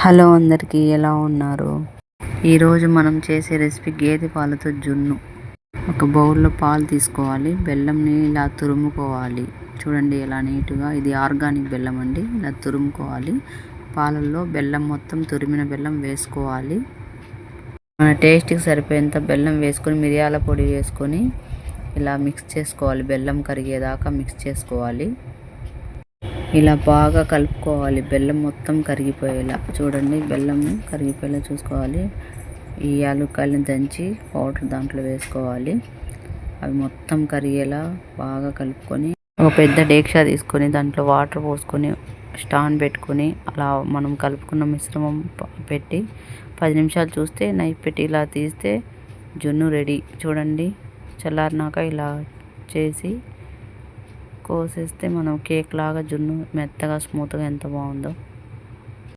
Hello అందరికీ, ఎలా ఉన్నారు? ఈరోజు మనం చేసే రెసిపీ గేదె పాలతో జున్ను. ఒక బౌల్లో పాలు తీసుకోవాలి, బెల్లంని ఇలా తురుముకోవాలి. చూడండి ఎలా నీట్గా, ఇది ఆర్గానిక్ బెల్లం అండి. ఇలా తురుముకోవాలి. పాలల్లో బెల్లం మొత్తం తురిమిన బెల్లం వేసుకోవాలి. మన టేస్ట్కి సరిపోయేంత బెల్లం వేసుకొని మిరియాల పొడి వేసుకొని ఇలా మిక్స్ చేసుకోవాలి. బెల్లం కరిగేదాకా మిక్స్ చేసుకోవాలి. ఇలా బాగా కలుపుకోవాలి, బెల్లం మొత్తం కరిగిపోయేలా. చూడండి, బెల్లం కరిగిపోయేలా చూసుకోవాలి. ఈ యాలక్కాయలను దంచి పౌడర్ దాంట్లో వేసుకోవాలి. అవి మొత్తం కరిగేలా బాగా కలుపుకొని ఒక పెద్ద డేక్షా తీసుకొని దాంట్లో వాటర్ పోసుకొని స్టాండ్ పెట్టుకొని అలా మనం కలుపుకున్న మిశ్రమం పెట్టి 10 నిమిషాలు చూస్తే నైఫ్ పెట్టి ఇలా తీస్తే జున్ను రెడీ. చూడండి, చల్లారినాక ఇలా చేసి కోసేస్తే మనం కేక్ లాగా జున్ను మెత్తగా స్మూత్గా ఎంత బాగుందో.